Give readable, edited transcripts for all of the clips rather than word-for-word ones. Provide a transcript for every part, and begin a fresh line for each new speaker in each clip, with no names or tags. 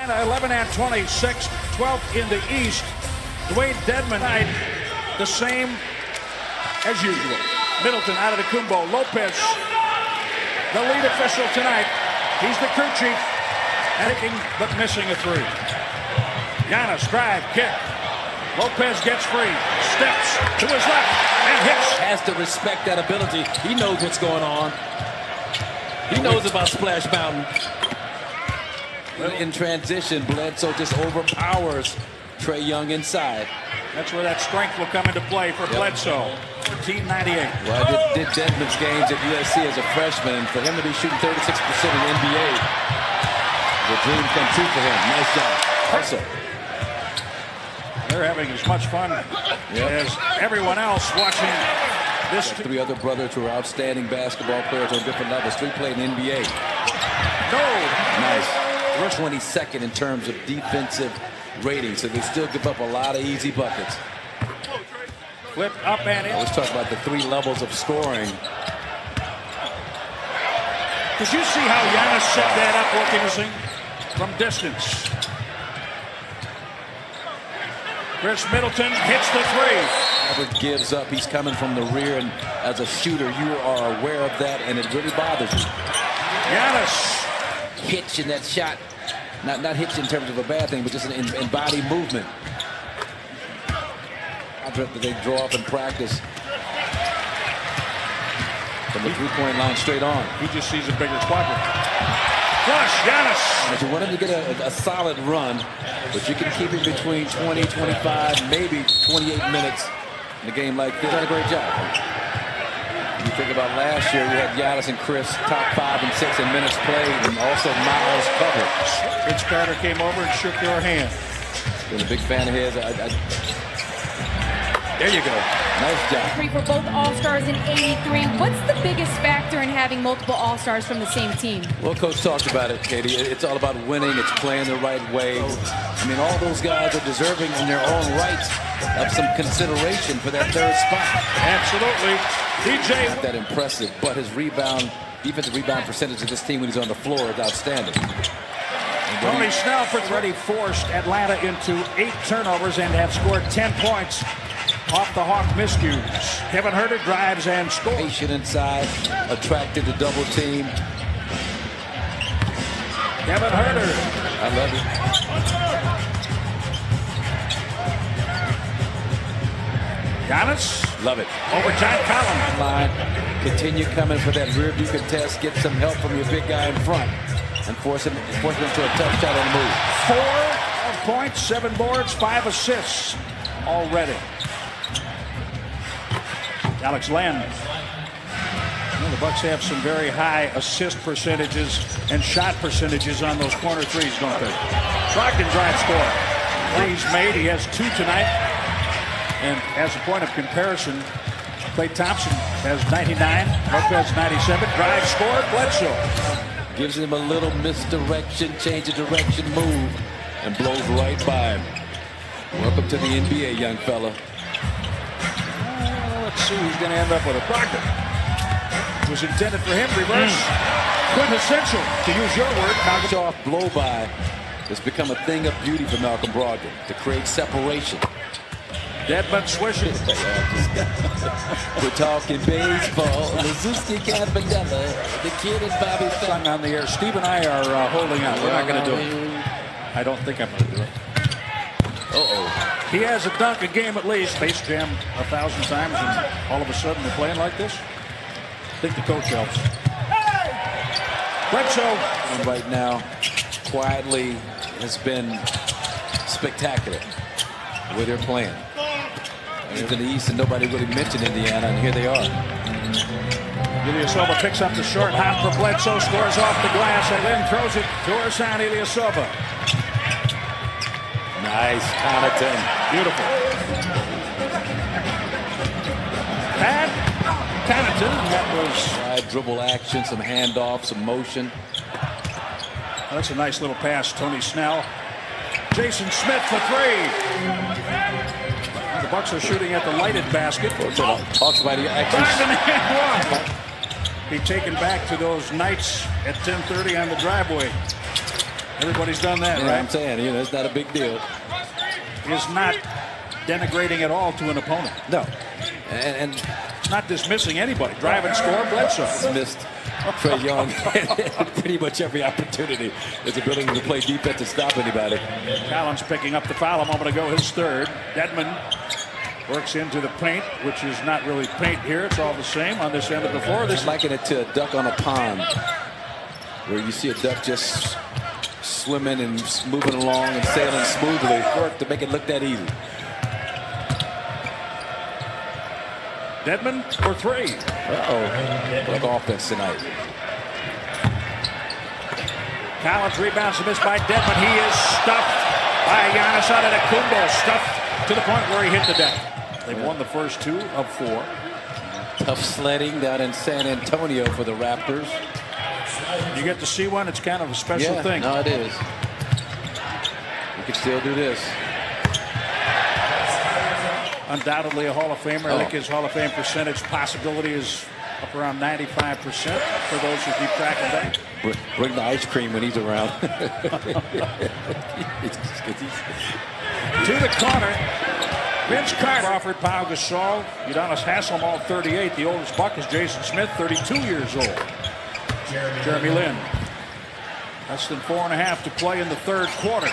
11 and 26, 12th in the East. Dwayne Dedman, the same as usual. Middleton out of the Kumbo. Lopez, the lead official tonight. He's the crew chief, making but missing a three. Giannis drive, kick. Lopez gets free, steps to his left, and hits.
Has to respect that ability. He knows what's going on. He knows about Splash Mountain. In transition, Bledsoe just overpowers Trae Young inside.
That's where that strength will come into play for Bledsoe. 1498.
Well, I did Dedman's games at USC as a freshman, and for him to be shooting 36% in the NBA, the dream come true for him. Nice job. Also,
they're having as much fun as everyone else watching this.
Three other brothers who are outstanding basketball players on different levels. Three played in the NBA.
No.
Nice. We're 22nd in terms of defensive rating, so they still give up a lot of easy buckets.
Flip up and in.
Let's talk about the three levels of scoring.
Did you see how Giannis set that up working from distance? Chris Middleton hits the three.
Never gives up. He's coming from the rear, and as a shooter, you are aware of that, and it really bothers you.
Giannis.
Hitch in that shot. Not hitch in terms of a bad thing, but just in body movement. That they draw up in practice. From the three-point line straight on.
He just sees a bigger quadrant. Flush, Giannis.
But you want him to get a solid run, but you can keep him between 20, 25, maybe 28 minutes in a game like this. Done a great job. You think about last year, you had Giannis and Chris top 5 and 6 in minutes played, and also Miles covered.
Vince Carter came over and shook your hand.
Been a big fan of his. There you go. Nice job.
Three for both All-Stars in '83. What's the biggest factor in having multiple All-Stars from the same team?
Well, Coach talked about it, Katie. It's all about winning. It's playing the right way. I mean, all those guys are deserving in their own right of some consideration for that third spot.
Absolutely. DJ.
Not that impressive, but his defensive rebound percentage of this team when he's on the floor is outstanding.
Tony Snell already forced Atlanta into 8 turnovers and have scored 10 points off the Hawk miscues. Kevin Huerter drives and scores.
Patient inside, attracted to double team.
Kevin Huerter.
I love it.
Giannis.
Love it.
Over John Collins.
Line. Continue coming for that rear view contest. Get some help from your big guy in front. And force him to a tough shot on the move.
4 points, 7 boards, 5 assists already. Alex Len. Well, the Bucks have some very high assist percentages and shot percentages on those corner threes, don't they? Brogdon drive score. Threes made. He has 2 tonight. And as a point of comparison, Klay Thompson has 99. Lopez 97. Drive score. Bledsoe.
Gives him a little misdirection, change of direction move, and blows right by him. Welcome to the NBA, young fella.
Let's see who's going to end up with a Brogdon. It was intended for him. Reverse. Quintessential, to use your word.
Knocked off blow by. It's become a thing of beauty for Malcolm Brogdon to create separation.
Dedman swishes.
We're talking baseball. Lazuski Campanella, the kid and Bobby
Sung on the air. Steve and I are holding out. We're not going to do it. I don't think I'm going to do it.
Uh-oh.
He has a dunk a game at least. Space Jam 1,000 times, and all of a sudden they're playing like this. I think the coach helps. Bledsoe.
And right now, quietly, has been spectacular the way they're playing. In the East, and nobody really mentioned Indiana, and here they are.
Ilyasova picks up the short hop for Bledsoe, scores off the glass, and then throws it to Ersan Ilyasova.
Nice, Connaughton.
Beautiful. Pat Connaughton, that was...
dribble action, some handoff, some motion.
That's a nice little pass, Tony Snell. Jason Smith for 3. The Bucks are shooting at the lighted basket.
Talks about
Be taken back to those nights at 10:30 on the driveway. Everybody's done that,
Yeah,
right?
I'm saying, it's not a big deal.
Is not denigrating at all to an opponent.
No. And
not dismissing anybody. Drive and score, Bledsoe.
Missed Trey Young pretty much every opportunity. His ability to play defense and stop anybody.
Collins picking up the foul a moment ago, his third. Dedmon works into the paint, which is not really paint here. It's all the same on this end of the floor.
This liken it to a duck on a pond, where you see a duck just swimming and moving along and sailing smoothly. Work to make it look that easy.
Dedmon for three.
What offense tonight.
Collins rebounds and missed by Dedmon. He is stuffed by Giannis Antetokounmpo. Stuffed to the point where he hit the deck. They've won the first 2 of 4.
Tough sledding down in San Antonio for the Raptors.
You get to see one, it's kind of a special thing.
No, it is. You can still do this.
Undoubtedly a Hall of Famer. I think his Hall of Fame percentage possibility is up around 95% for those who keep track of that.
Bring the ice cream when he's around.
To the corner. Vince Carter offered Pau Gasol. Udonis Haslam, all 38. The oldest Buck is Jason Smith, 32 years old. Jeremy Lin. Less than 4.5 to play in the third quarter.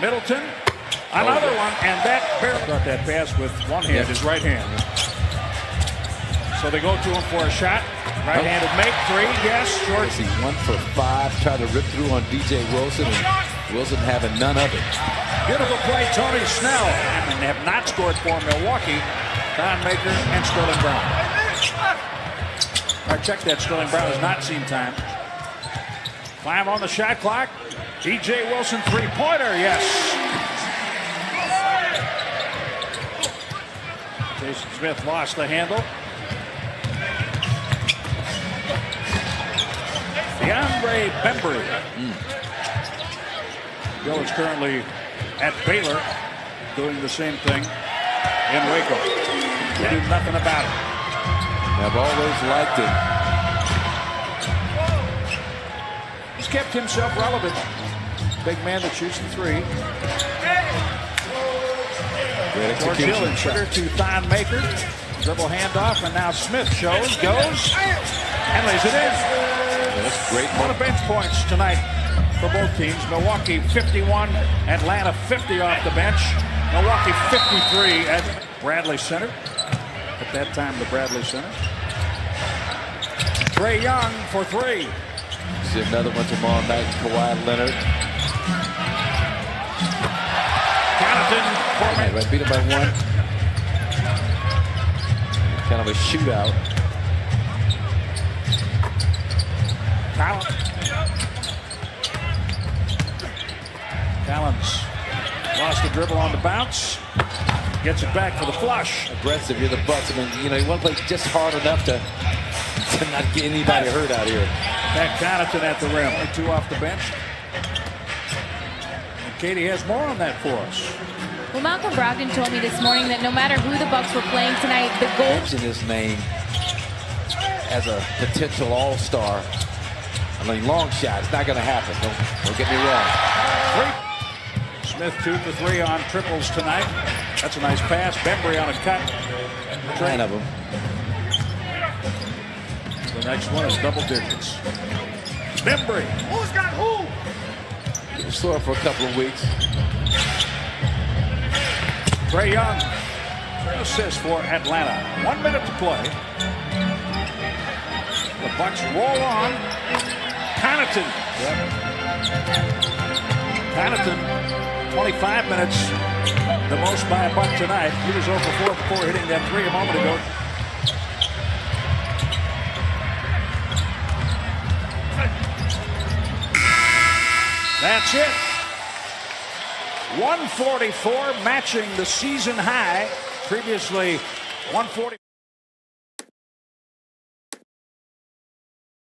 Middleton. Another one, and that got that pass with one hand, his right hand. So they go to him for a shot. Right-handed make, 3, yes, short.
He 1 for 5, tried to rip through on DJ Wilson, and Wilson having none of it.
Beautiful play, Tony Snell. And they have not scored for Milwaukee. Don Maker and Sterling Brown. I checked that. Sterling Brown has not seen time. 5 on the shot clock. DJ Wilson, 3-pointer, yes. Jason Smith lost the handle. DeAndre Bembry. Bill is currently at Baylor doing the same thing in Waco. They do nothing about it.
I've always liked him.
He's kept himself relevant. Big man that shoots the 3.
Great execution.
Sugar to Thon Maker. Dribble handoff, and now Smith shows, goes, and lays it in.
That's great.
A lot of bench points tonight for both teams. Milwaukee 51, Atlanta 50 off the bench. Milwaukee 53 at Bradley Center. At that time, the Bradley Center. Trae Young for 3.
See another one tomorrow night. Kawhi Leonard. Right, beat him by 1. Kind of a shootout.
Collins lost the dribble on the bounce. Gets it back for the flush.
Aggressive, you're the Bucks. I mean, you want to play just hard enough to not get anybody hurt out here.
Pat Connaughton at the rim. 2 off the bench. And Katie has more on that for us.
Well, Malcolm Brogdon told me this morning that no matter who the Bucks were playing tonight, the goal.
Mention his name as a potential all-star. I mean, long shot. It's not going to happen. Don't get me wrong.
Smith 2 for 3 on triples tonight. That's a nice pass. Bembry on a cut.
9 of them.
The next one is double digits. Bembry. Who's got who?
He was sore for a couple of weeks.
Trae Young, assist for Atlanta. 1 minute to play. The Bucks roll on. Connaughton. Connaughton, 25 minutes, the most by a Buck tonight. He was over 4 before hitting that 3 a moment ago. That's it. 144, matching the season high. Previously 140.